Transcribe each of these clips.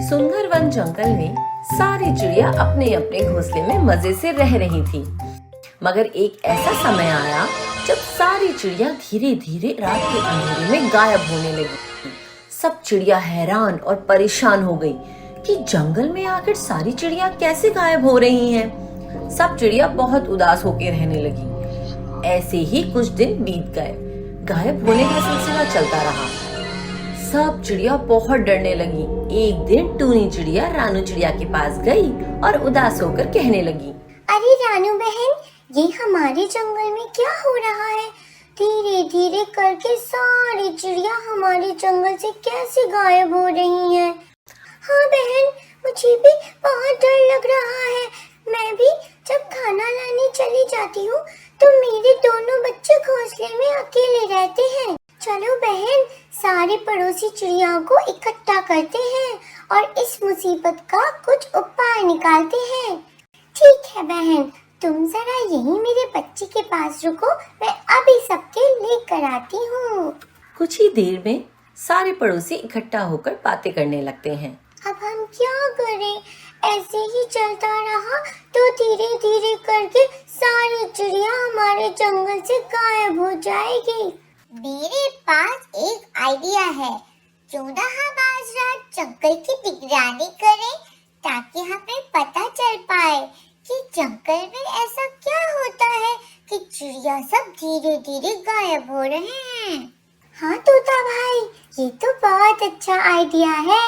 सुंदर वन जंगल में सारी चिड़िया अपने अपने घोंसले में मजे से रह रही थी। मगर एक ऐसा समय आया जब सारी चिड़िया धीरे धीरे रात के अंधेरे में गायब होने लगी। सब चिड़िया हैरान और परेशान हो गई कि जंगल में आखिर सारी चिड़िया कैसे गायब हो रही हैं। सब चिड़िया बहुत उदास होकर रहने लगी। ऐसे ही कुछ दिन बीत गए। गायब होने का सिलसिला चलता रहा। सब चिड़िया बहुत डरने लगी। एक दिन टूनी चिड़िया रानू चिड़िया के पास गई और उदास होकर कहने लगी, अरे रानू बहन, ये हमारे जंगल में क्या हो रहा है? धीरे धीरे करके सारी चिड़िया हमारे जंगल से कैसे गायब हो रही हैं? हाँ बहन, मुझे भी बहुत डर लग रहा है। मैं भी जब खाना लाने चली जाती हूँ तो मेरे दोनों बच्चे घोंसले में अकेले रहते हैं। चलो बहन, सारे पड़ोसी चिड़ियाओं को इकट्ठा करते हैं और इस मुसीबत का कुछ उपाय निकालते हैं। ठीक है बहन, तुम जरा यहीं मेरे बच्चे के पास रुको, मैं अभी सबके लेकर आती हूँ। कुछ ही देर में सारे पड़ोसी इकट्ठा होकर बातें करने लगते हैं। अब हम क्या करें? ऐसे ही चलता रहा तो धीरे धीरे करके सारी चिड़िया हमारे जंगल से गायब हो जाएगी। मेरे पास एक आइडिया है। क्यों ना हम आज रात जंगल की निगरानी करें ताकि हमें पता चल पाए कि जंगल में ऐसा क्या होता है कि चिड़िया सब धीरे धीरे गायब हो रहे हैं। हाँ तोता भाई, ये तो बहुत अच्छा आइडिया है।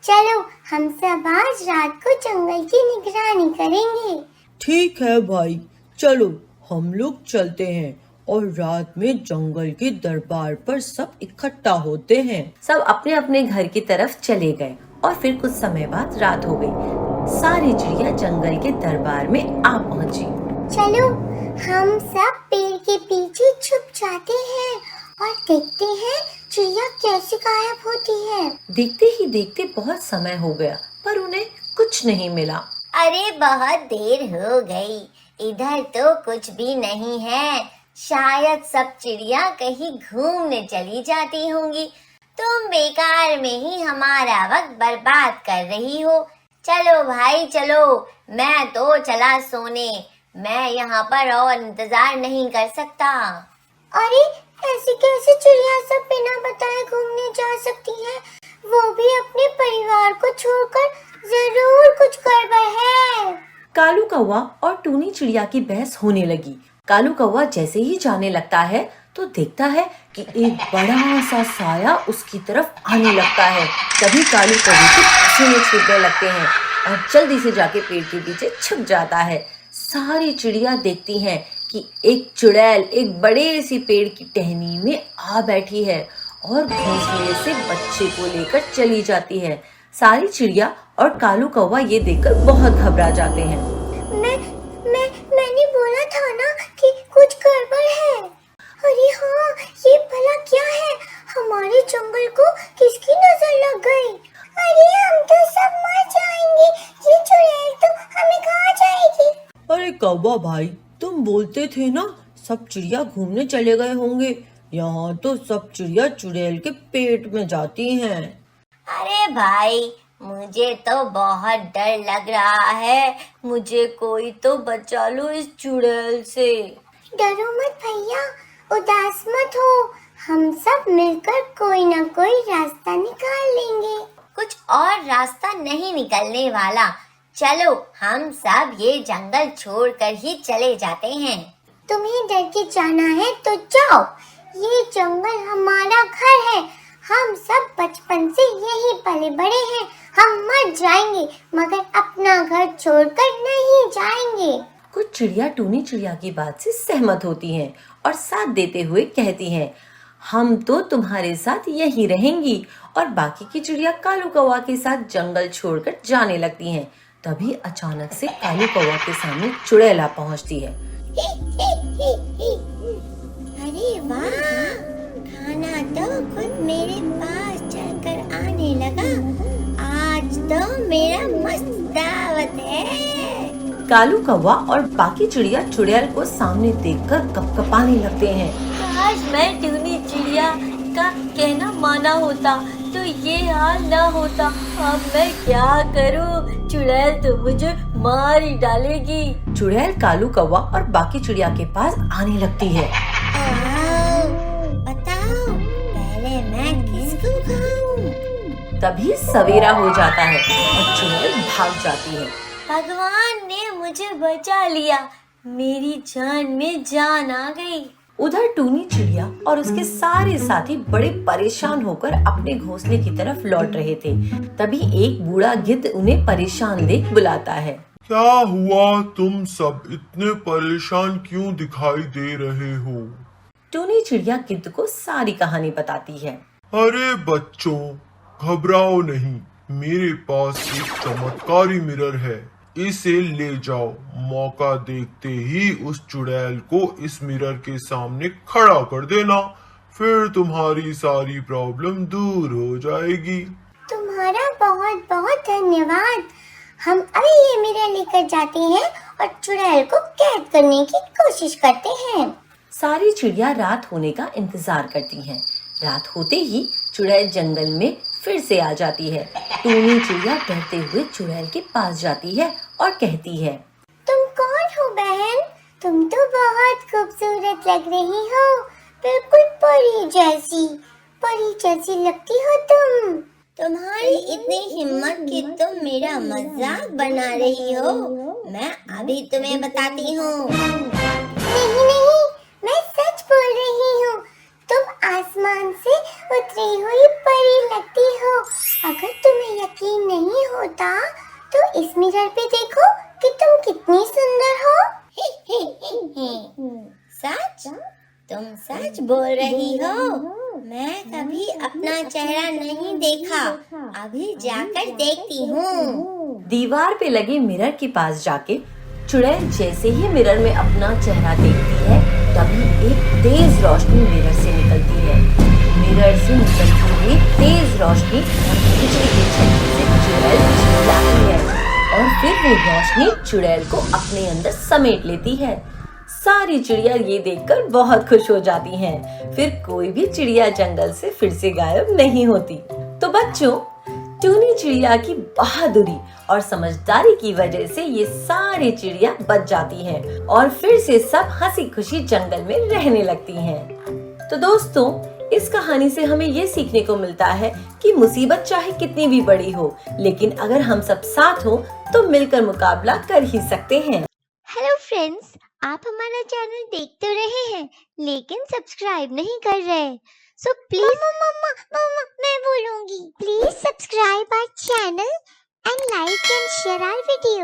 चलो हम सब आज रात को जंगल की निगरानी करेंगे। ठीक है भाई, चलो हम लोग चलते हैं और रात में जंगल के दरबार पर सब इकट्ठा होते हैं। सब अपने अपने घर की तरफ चले गए और फिर कुछ समय बाद रात हो गई। सारी चिड़िया जंगल के दरबार में आ पहुंची। चलो हम सब पेड़ के पीछे छुप जाते हैं और देखते हैं चिड़िया कैसे गायब होती है। देखते ही देखते बहुत समय हो गया पर उन्हें कुछ नहीं मिला। अरे बहुत देर हो गई, इधर तो कुछ भी नहीं है। शायद सब चिड़िया कहीं घूमने चली जाती होंगी। तुम बेकार में ही हमारा वक्त बर्बाद कर रही हो। चलो भाई चलो, मैं तो चला सोने। मैं यहाँ पर और इंतजार नहीं कर सकता। अरे ऐसे कैसे चिड़िया सब बिना बताए घूमने जा सकती है? वो भी अपने परिवार को छोड़कर। जरूर कुछ गड़बड़ है। कालू कौवा और टूनी चिड़िया की बहस होने लगी। कालू कौवा जैसे ही जाने लगता है तो देखता है कि एक बड़ा सा साया उसकी तरफ आने लगता है। तभी कालू कौवे के पसीने छूटने लगते हैं और जल्दी से जाके पेड़ के पीछे छुप जाता है। सारी चिड़िया देखती हैं कि एक चुड़ैल एक बड़े सी पेड़ की टहनी में आ बैठी है और घोंसले से बच्चे को लेकर चली जाती है। सारी चिड़िया और कालू कौवा ये देखकर बहुत घबरा जाते हैं। मैंने बोला था ना कि कुछ गड़बड़ है। अरे हाँ, ये भला क्या है? हमारे जंगल को किसकी नजर लग गई? अरे हम तो सब मर जाएंगे। ये चुड़ैल तो हमें खा जाएगी। अरे कौवा भाई, तुम बोलते थे ना सब चिड़िया घूमने चले गए होंगे। यहाँ तो सब चिड़िया चुड़ैल के पेट में जाती हैं। अरे भाई, मुझे तो बहुत डर लग रहा है। मुझे कोई तो बचा लो इस चुड़ैल से। डरो मत भैया, उदास मत हो। हम सब मिलकर कोई ना कोई रास्ता निकाल लेंगे। कुछ और रास्ता नहीं निकलने वाला। चलो हम सब ये जंगल छोड़कर ही चले जाते हैं। तुम्हें डर के जाना है तो जाओ। ये जंगल हमारा घर है। हम सब बचपन से यही पले बड़े हैं। हम मर जाएंगे मगर अपना घर छोड़कर नहीं जाएंगे। कुछ चिड़िया टूनी चिड़िया की बात से सहमत होती हैं और साथ देते हुए कहती हैं, हम तो तुम्हारे साथ यहीं रहेंगी। और बाकी की चिड़िया कालू कौवा के साथ जंगल छोड़कर जाने लगती हैं। तभी अचानक से कालू कौवा के सामने चुड़ैल आ पहुंचती है। अरे वाह, खाना तो खुद मेरे पास चलकर आने लगा। आज तो मेरा मस्त दावत है। कालू कौवा और बाकी चिड़िया चुड़ैल को सामने देखकर कपकपाने लगते हैं। काश मैं टूनी चिड़िया का कहना माना होता। तो ये हाल ना होता। अब मैं क्या करूं? चुड़ैल तो मुझे मार ही डालेगी। चुड़ैल कालू कौवा और बाकी चिड़िया के पास आने लगती है। बताओ पहले मैं किसको खाऊं? तभी सवेरा हो जाता है और चुड़ैल भाग जाती है। भगवान ने मुझे बचा लिया, मेरी जान में जान आ गई। उधर टूनी चिड़िया और उसके सारे साथी बड़े परेशान होकर अपने घोंसले की तरफ लौट रहे थे। तभी एक बूढ़ा गिद्ध उन्हें परेशान देख बुलाता है। क्या हुआ? तुम सब इतने परेशान क्यों दिखाई दे रहे हो? टूनी चिड़िया गिद्ध को सारी कहानी बताती है। अरे बच्चों, घबराओ नहीं, मेरे पास एक चमत्कारी मिरर है, इसे ले जाओ। मौका देखते ही उस चुड़ैल को इस मिरर के सामने खड़ा कर देना, फिर तुम्हारी सारी प्रॉब्लम दूर हो जाएगी। तुम्हारा बहुत बहुत धन्यवाद। हम अभी ये मिरर लेकर जाते हैं और चुड़ैल को कैद करने की कोशिश करते हैं। सारी चिड़िया रात होने का इंतजार करती हैं। रात होते ही चुड़ैल जंगल में फिर से आ जाती है। टूनी चिड़िया डरते हुए चुड़ैल के पास जाती है और कहती है, तुम कौन हो बहन? तुम तो बहुत खूबसूरत लग रही हो, बिल्कुल परी जैसी लगती हो तुम। तुम्हारी इतनी हिम्मत कि तुम मेरा मजाक बना रही हो। मैं अभी तुम्हें बताती हूँ। नहीं, मैं सच बोल रही हूँ। तुम आसमान से उतरी हुई परी लगती हो। अगर तुम्हें यकीन नहीं होता तो इस मिरर पे देखो कि तुम कितनी सुंदर हो। सच? तुम सच बोल रही हो? मैं कभी अपना चेहरा नहीं देखा, अभी जाकर देखती हूँ। दीवार पे लगे मिरर के पास जाके चुड़ैल जैसे ही मिरर में अपना चेहरा देखती है, तभी एक तेज रोशनी मिरर से निकलती है। मिरर से निकलती हुई तेज रोशनी बिजली के झटके से चुड़ैल चिल्लाती है और फिर वो रोशनी चुड़ैल को अपने अंदर समेट लेती है। सारी चिड़िया ये देखकर बहुत खुश हो जाती हैं। फिर कोई भी चिड़िया जंगल से फिर से गायब नहीं होती। तो बच्चों, टूनी चिड़िया की बहादुरी और समझदारी की वजह से ये सारी चिड़िया बच जाती हैं और फिर से सब हंसी खुशी जंगल में रहने लगती हैं। तो दोस्तों, इस कहानी से हमें ये सीखने को मिलता है कि मुसीबत चाहे कितनी भी बड़ी हो, लेकिन अगर हम सब साथ हो तो मिलकर मुकाबला कर ही सकते हैं। हेलो फ्रेंड्स, आप हमारा चैनल देख तो रहे हैं लेकिन सब्सक्राइब नहीं कर रहे। सो प्लीज मम्मा मैं बोलूंगी, please subscribe our channel and like and share our video.